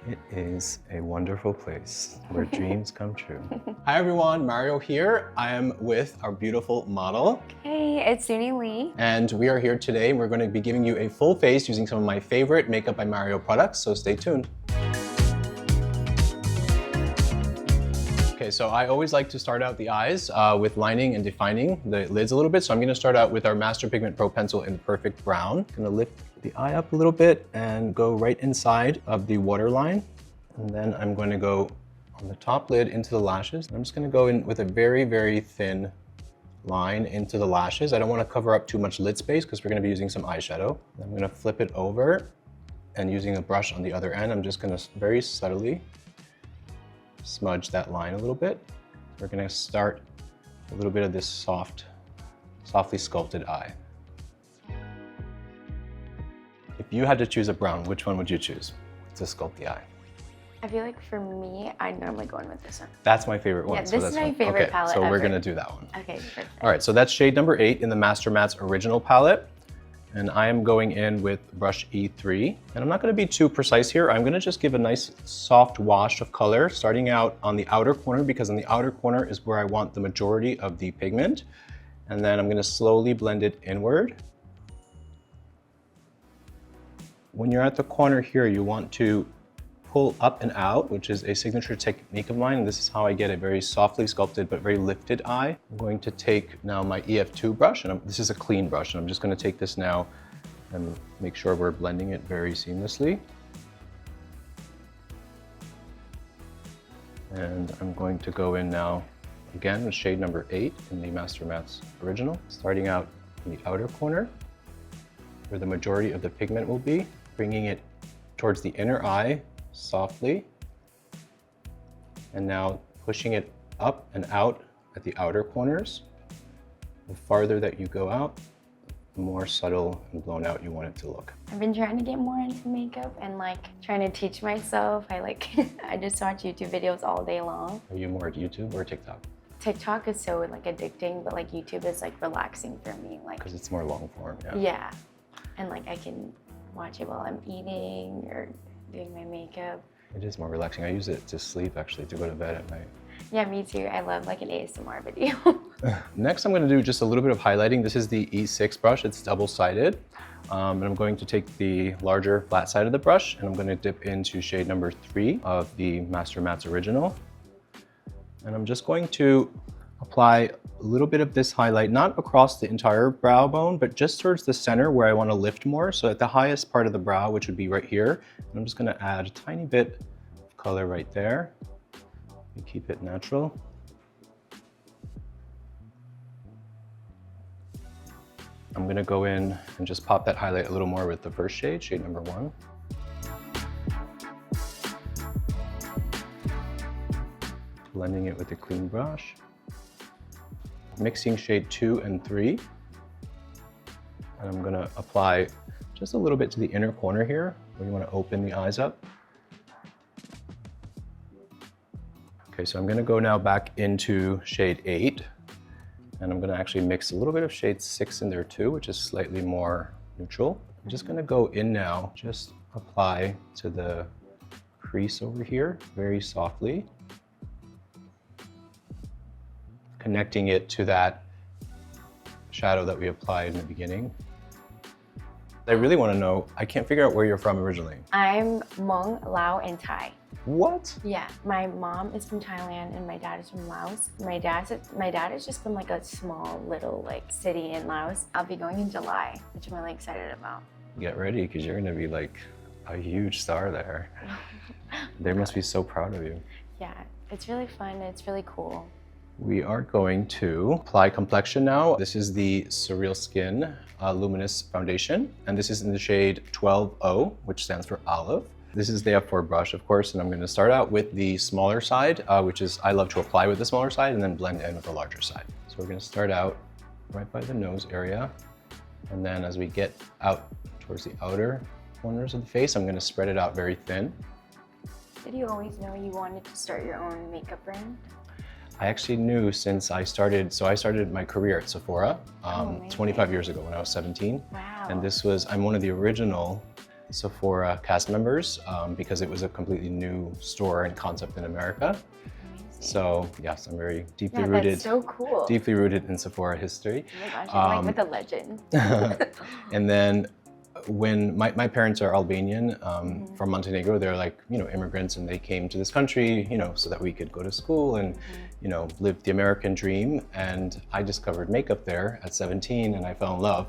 It is a wonderful place where dreams come true. Hi everyone, Mario here. I am with our beautiful model. Hey, it's Suni Lee. And we are here today and we're going to be giving you a full face using some of my favorite Makeup by Mario products, so stay tuned. Okay, so I always like to start out the eyes with lining and defining the lids a little bit. So I'm going to start out with our Master Pigment Pro Pencil in Perfect Brown. I'm going to lift the eye up a little bit and go right inside of the waterline. And then I'm going to go on the top lid into the lashes. I'm just going to go in with a very, very thin line into the lashes. I don't want to cover up too much lid space because we're going to be using some eyeshadow. I'm going to flip it over and using a brush on the other end, I'm just going to very subtly smudge that line a little bit. We're going to start a little bit of this softly sculpted eye. If you had to choose a brown, which one would you choose to sculpt the eye? I feel like for me, I'd normally go in with this one. That's my favorite one. Yeah, this is my favorite palette so ever. we're gonna do that one. Okay, perfect. All right, so that's shade number 8 in the Master Matte's original palette. And I am going in with brush E3. And I'm not gonna be too precise here. I'm gonna just give a nice soft wash of color, starting out on the outer corner, because on the outer corner is where I want the majority of the pigment. And then I'm gonna slowly blend it inward. When you're at the corner here, you want to pull up and out, which is a signature technique of mine. This is how I get a very softly sculpted but very lifted eye. I'm going to take now my EF2 brush, and this is a clean brush, and I'm just going to take this now and make sure we're blending it very seamlessly. And I'm going to go in now again with shade number 8 in the Master Matte's original, starting out in the outer corner where the majority of the pigment will be, bringing it towards the inner eye softly, and now pushing it up and out at the outer corners. The farther that you go out, the more subtle and blown out you want it to look. I've been trying to get more into makeup and trying to teach myself. I just watch YouTube videos all day long. Are you more at YouTube or TikTok? TikTok is so addicting, but YouTube is relaxing for me. Because it's more long form, yeah. Yeah, and I can watch it while I'm eating or doing my makeup. It is more relaxing. I use it to sleep, actually, to go to bed at night. Yeah, me too. I love an ASMR video. Next, I'm going to do just a little bit of highlighting. This is the E6 brush. It's double-sided. And I'm going to take the larger flat side of the brush, and I'm going to dip into shade number 3 of the Master Matte's original. And I'm just going to apply a little bit of this highlight, not across the entire brow bone, but just towards the center where I want to lift more. So at the highest part of the brow, which would be right here, and I'm just going to add a tiny bit of color right there. And keep it natural. I'm going to go in and just pop that highlight a little more with the first shade, shade number 1. Blending it with a clean brush. Mixing shade 2 and 3. And I'm gonna apply just a little bit to the inner corner here, where you wanna open the eyes up. Okay, so I'm gonna go now back into shade 8. And I'm gonna actually mix a little bit of shade 6 in there too, which is slightly more neutral. I'm just gonna go in now, just apply to the crease over here, very softly. Connecting it to that shadow that we applied in the beginning. I really want to know, I can't figure out where you're from originally. I'm Hmong, Lao, and Thai. What? Yeah, my mom is from Thailand and my dad is from Laos. My dad is just from a small little city in Laos. I'll be going in July, which I'm really excited about. Get ready, because you're gonna be a huge star there. They must be so proud of you. Yeah, it's really fun, it's really cool. We are going to apply complexion now. This is the SurrealSkin Luminous Foundation, and this is in the shade 12O, which stands for olive. This is the F4 brush, of course, and I'm going to start out with the smaller side, which is I love to apply with the smaller side and then blend in with the larger side. So we're going to start out right by the nose area, and then as we get out towards the outer corners of the face, I'm going to spread it out very thin. Did you always know you wanted to start your own makeup brand? I actually knew since I started my career at Sephora 25 years ago when I was 17. Wow. And I'm one of the original Sephora cast members because it was a completely new store and concept in America. So yes, I'm very deeply rooted. That's so cool. Deeply rooted in Sephora history. Oh my gosh, I'm like with a legend. And then when my parents are Albanian from Montenegro, they're like, you know, immigrants, and they came to this country, you know, so that we could go to school and, you know, live the American dream. And I discovered makeup there at 17 and I fell in love.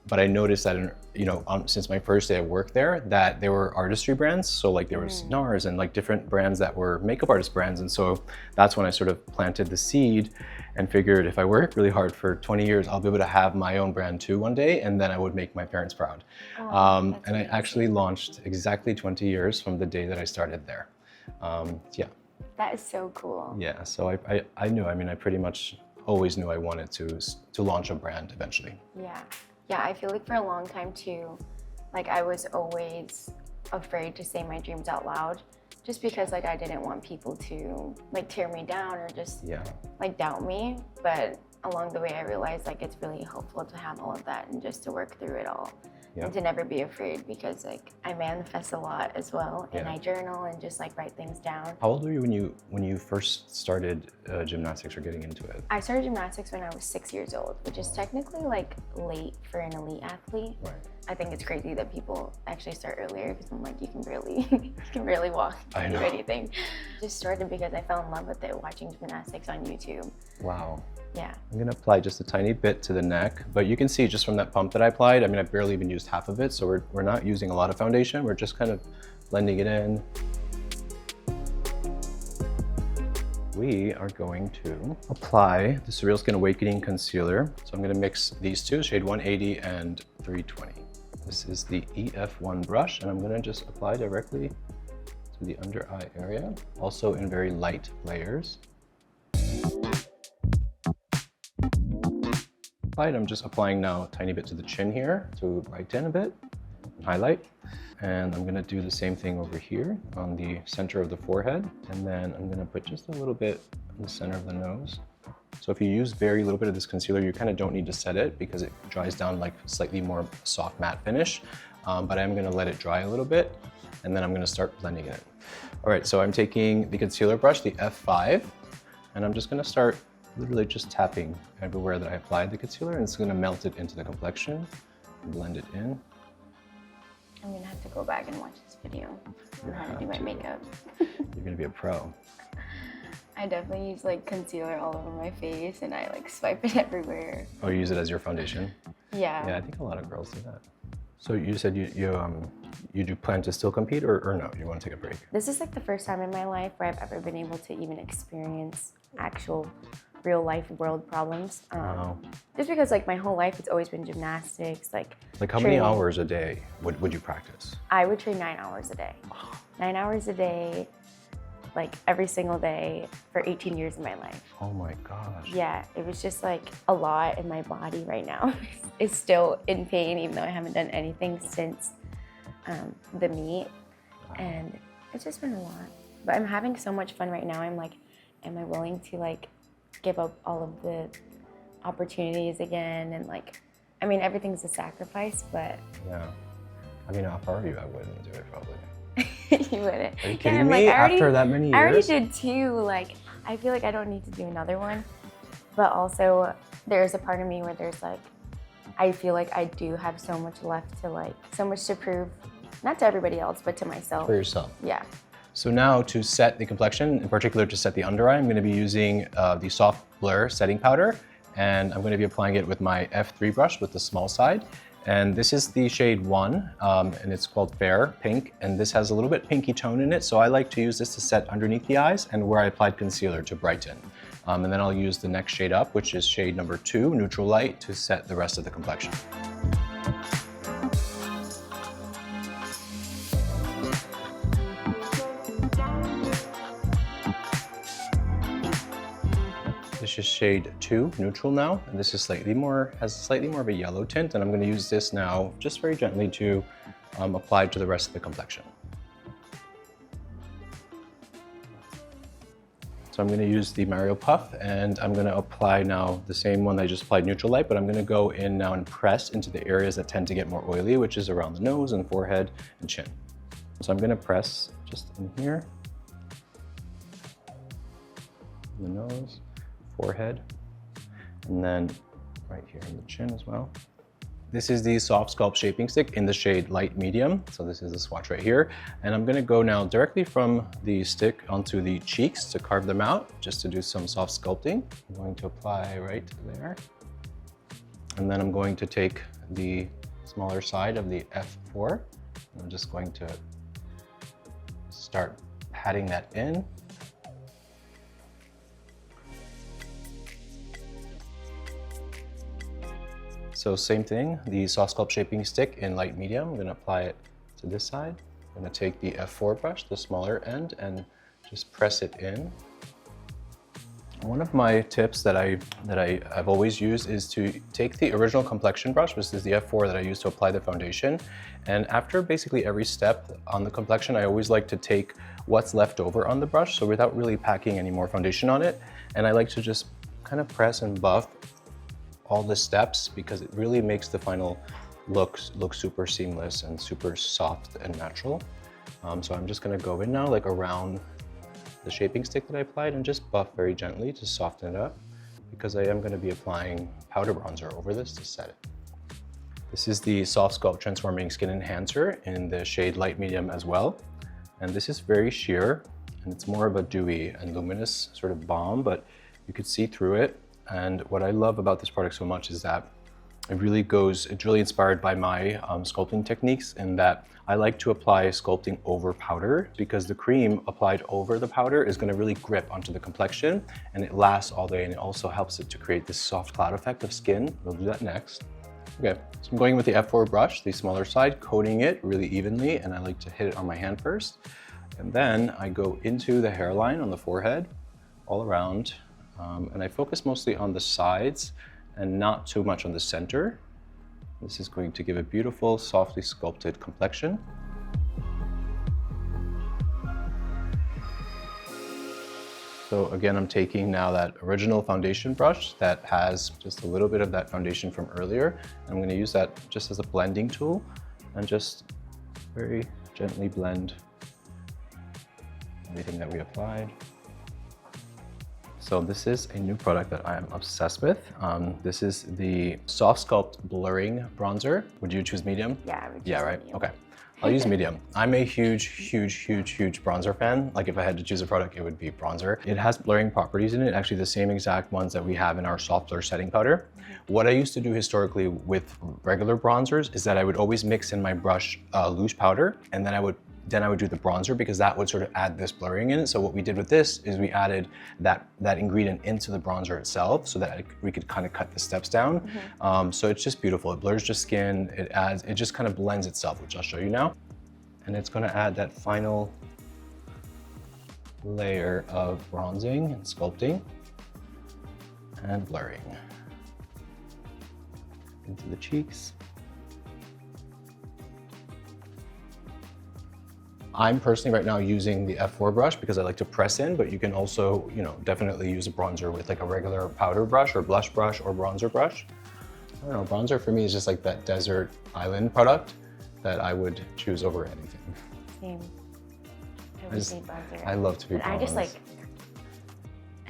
But I noticed that, you know, since my first day of work there, that there were artistry brands. So like there was NARS and like different brands that were makeup artist brands. And so that's when I sort of planted the seed and figured if I work really hard for 20 years, I'll be able to have my own brand too one day, and then I would make my parents proud. And I actually launched exactly 20 years from the day that I started there. Yeah. That is so cool. Yeah, so I knew, I mean, I pretty much always knew I wanted to launch a brand eventually. Yeah. Yeah, I feel like for a long time too, like I was always afraid to say my dreams out loud just because like I didn't want people to like tear me down or just like doubt me. But along the way I realized like it's really helpful to have all of that and just to work through it all. And to never be afraid, because like I manifest a lot as well, and I journal and just like write things down. How old were you when you first started gymnastics or getting into it? I started gymnastics when I was 6 years old, which is technically like late for an elite athlete. Right. I think it's crazy that people actually start earlier, because I'm like, you can barely walk, do anything. Just started because I fell in love with it watching gymnastics on YouTube. Wow. Yeah. I'm gonna apply just a tiny bit to the neck, but you can see just from that pump that I applied, I mean, I barely even used half of it, so we're not using a lot of foundation, we're just kind of blending it in. We are going to apply the SurrealSkin Awakening Concealer. So I'm gonna mix these two, shade 180 and 320. This is the EF1 brush, and I'm gonna just apply directly to the under eye area, also in very light layers. I'm just applying now a tiny bit to the chin here to brighten a bit and highlight. And I'm gonna do the same thing over here on the center of the forehead. And then I'm gonna put just a little bit in the center of the nose. So if you use very little bit of this concealer, you kind of don't need to set it because it dries down like slightly more soft matte finish. But I'm gonna let it dry a little bit, and then I'm gonna start blending it in. All right, so I'm taking the concealer brush, the F5, and I'm just gonna start literally just tapping everywhere that I applied the concealer, and it's gonna melt it into the complexion, blend it in. I'm gonna have to go back and watch this video on how to do my makeup. You're gonna be a pro. I definitely use like concealer all over my face, and I like swipe it everywhere. Oh, you use it as your foundation? Yeah. Yeah, I think a lot of girls do that. So you said you do plan to still compete, or no, you want to take a break? This is like the first time in my life where I've ever been able to even experience actual real life world problems. Wow. Just because like my whole life it's always been gymnastics, like how many hours a day would you practice? I would train 9 hours a day. 9 hours a day, like every single day for 18 years of my life. Oh my gosh. Yeah, it was just like a lot, and my body right now is still in pain even though I haven't done anything since the meet. Wow. And it's just been a lot. But I'm having so much fun right now. I'm like, am I willing to like give up all of the opportunities again? And like, I mean, everything's a sacrifice, but yeah. I mean, if I were you, I wouldn't do it probably. You wouldn't. Are you kidding me? Like, After that many years? I already did 2. Like, I feel like I don't need to do another one. But also, there's a part of me where there's like, I feel like I do have so much left to like, so much to prove, not to everybody else, but to myself. For yourself. Yeah. So now to set the complexion, in particular to set the under eye, I'm going to be using the Soft Blur setting powder, and I'm going to be applying it with my F3 brush with the small side. And this is the shade 1, and it's called Fair Pink, and this has a little bit pinky tone in it, so I like to use this to set underneath the eyes and where I applied concealer to brighten. And then I'll use the next shade up, which is shade number 2, Neutral Light, to set the rest of the complexion. This is shade 2, Neutral now, and this is has slightly more of a yellow tint, and I'm going to use this now just very gently to apply to the rest of the complexion. So So I'm going to use the Mario Puff, and I'm going to apply now the same one that I just applied neutral light, but I'm going to go in now and press into the areas that tend to get more oily, which is around the nose and forehead and chin. So I'm going to press just in here, the nose, forehead, and then right here in the chin as well. This is the SoftSculpt shaping stick in the shade light medium. So this is the swatch right here. And I'm gonna go now directly from the stick onto the cheeks to carve them out, just to do some soft sculpting. I'm going to apply right there. And then I'm going to take the smaller side of the F4. I'm just going to start patting that in. So same thing, the SoftSculpt shaping stick in light medium. I'm gonna apply it to this side. I'm gonna take the F4 brush, the smaller end, and just press it in. One of my tips that I've always used is to take the original complexion brush, which is the F4 that I use to apply the foundation. And after basically every step on the complexion, I always like to take what's left over on the brush, so without really packing any more foundation on it. And I like to just kind of press and buff all the steps, because it really makes the final look super seamless and super soft and natural. So I'm just gonna go in now, like around the shaping stick that I applied, and just buff very gently to soften it up, because I am gonna be applying powder bronzer over this to set it. This is the SoftSculpt Transforming Skin Enhancer in the shade light medium as well. And this is very sheer, and it's more of a dewy and luminous sort of balm, but you could see through it. And what I love about this product so much is that it's really inspired by my sculpting techniques, in that I like to apply sculpting over powder, because the cream applied over the powder is gonna really grip onto the complexion, and it lasts all day, and it also helps it to create this soft cloud effect of skin. We'll do that next. Okay, so I'm going with the F4 brush, the smaller side, coating it really evenly, and I like to hit it on my hand first. And then I go into the hairline on the forehead, all around. And I focus mostly on the sides and not too much on the center. This is going to give a beautiful, softly sculpted complexion. So again, I'm taking now that original foundation brush that has just a little bit of that foundation from earlier. I'm going to use that just as a blending tool, and just very gently blend everything that we applied. So this is a new product that I am obsessed with. This is the SoftSculpt Blurring Bronzer. Would you choose medium? Yeah, I would choose Yeah, right? medium. Okay. I'll use medium. I'm a huge bronzer fan. Like if I had to choose a product, it would be bronzer. It has blurring properties in it, actually the same exact ones that we have in our soft blur setting powder. What I used to do historically with regular bronzers is that I would always mix in my brush loose powder, and then I would do the bronzer, because that would sort of add this blurring in it. So what we did with this is we added that ingredient into the bronzer itself, so that we could kind of cut the steps down. So it's just beautiful. It blurs your skin. It just kind of blends itself, which I'll show you now. And it's going to add that final layer of bronzing and sculpting and blurring into the cheeks. I'm personally right now using the F4 brush because I like to press in, but you can also, definitely use a bronzer with like a regular powder brush or blush brush or bronzer brush. I don't know, bronzer for me is just like that desert island product that I would choose over anything. Same. I would say bronzer. I love to be bronzed. I just like...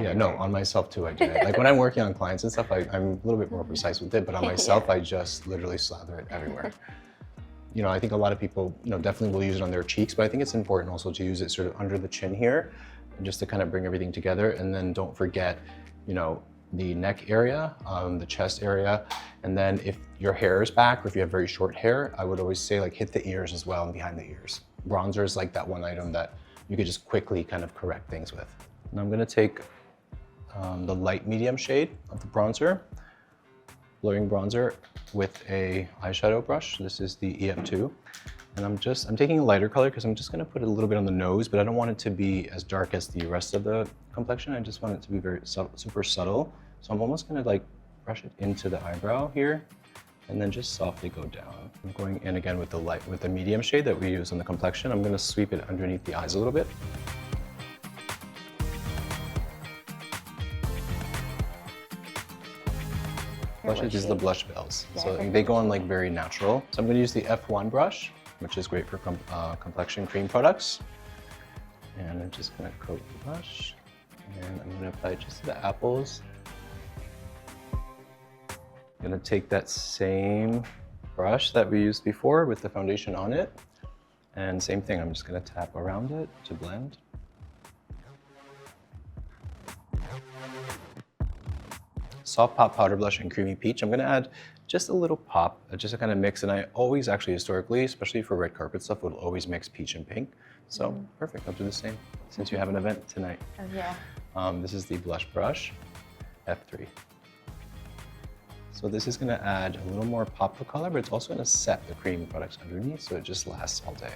Yeah, no, on myself too, I do it. Like when I'm working on clients and stuff, I'm a little bit more precise with it, but on myself, I just literally slather it everywhere. I think a lot of people, definitely will use it on their cheeks, but I think it's important also to use it sort of under the chin here, just to kind of bring everything together. And then don't forget, the neck area, the chest area. And then if your hair is back, or if you have very short hair, I would always say like hit the ears as well and behind the ears. Bronzer is like that one item that you could just quickly kind of correct things with. And I'm gonna take the light medium shade of the bronzer, blurring bronzer, with a eyeshadow brush. This is the EF2. And I'm taking a lighter color because I'm just gonna put a little bit on the nose, but I don't want it to be as dark as the rest of the complexion. I just want it to be very super subtle. So I'm almost gonna like brush it into the eyebrow here, and then just softly go down. I'm going in again with the medium shade that we use on the complexion. I'm gonna sweep it underneath the eyes a little bit. blushes. These are the blush bells. Yeah, So they go on like very natural. So I'm gonna use the F1 brush, which is great for complexion cream products. And I'm just gonna coat the blush. And I'm gonna apply it just to the apples. I'm gonna take that same brush that we used before with the foundation on it. And same thing, I'm just gonna tap around it to blend. Soft Pop Powder Blush and Creamy Peach. I'm gonna add just a little pop, just to kind of mix. And I always actually historically, especially for red carpet stuff, would always mix peach and pink. So perfect, I'll do the same since you have an event tonight. Oh yeah. This is the blush brush, F3. So this is gonna add a little more pop of color, but it's also gonna set the cream products underneath so it just lasts all day.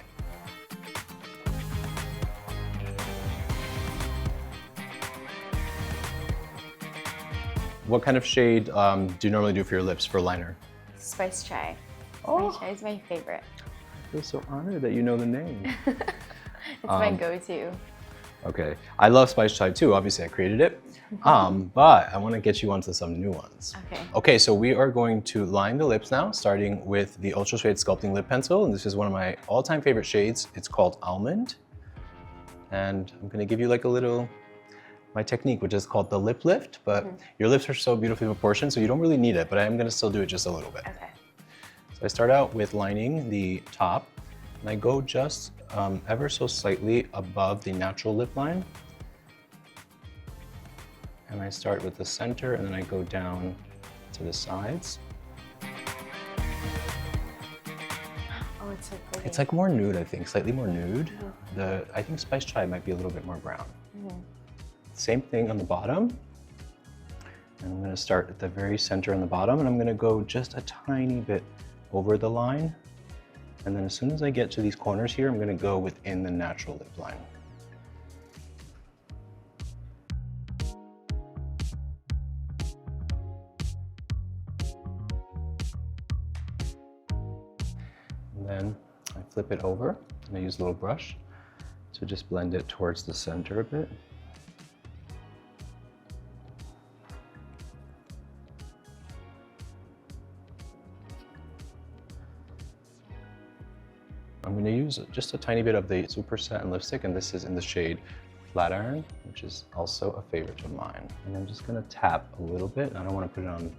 What kind of shade do you normally do for your lips for liner? Spice Chai. Oh. Spice Chai is my favorite. I feel so honored that you know the name. It's my go-to. Okay, I love Spice Chai too. Obviously, I created it, but I want to get you onto some new ones. Okay. Okay, so we are going to line the lips now, starting with the Ultra Shade Sculpting Lip Pencil, and this is one of my all-time favorite shades. It's called Almond, and I'm going to give you like a little my technique, which is called the lip lift. But your lips are so beautifully proportioned, so you don't really need it. But I am going to still do it just a little bit. Okay. So I start out with lining the top, and I go just ever so slightly above the natural lip line. And I start with the center, and then I go down to the sides. Oh, it's so pretty. It's like more nude, I think, slightly more nude. I think Spice Chai might be a little bit more brown. Same thing on the bottom. And I'm gonna start at the very center on the bottom, and I'm gonna go just a tiny bit over the line. And then as soon as I get to these corners here, I'm gonna go within the natural lip line. And then I flip it over, and I use a little brush to just blend it towards the center a bit. I'm going to use just a tiny bit of the Super Satin lipstick, and this is in the shade Flatiron, which is also a favorite of mine. And I'm just going to tap a little bit. I don't want to put it on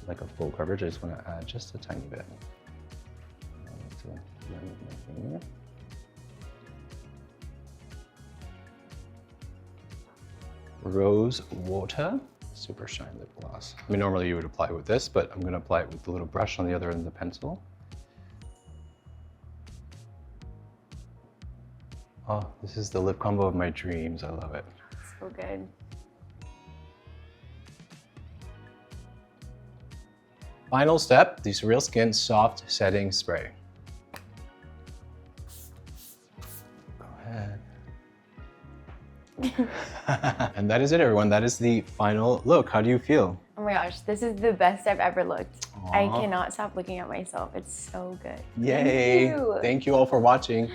like a full coverage. I just want to add just a tiny bit. Rose Water Super Shine Lip Gloss. I mean, normally you would apply it with this, but I'm going to apply it with the little brush on the other end of the pencil. Oh, this is the lip combo of my dreams. I love it. So good. Final step, the SurrealSkin Soft Setting Spray. Go ahead. And that is it, everyone. That is the final look. How do you feel? Oh my gosh, this is the best I've ever looked. Aww. I cannot stop looking at myself. It's so good. Yay. Thank you. Thank you all for watching.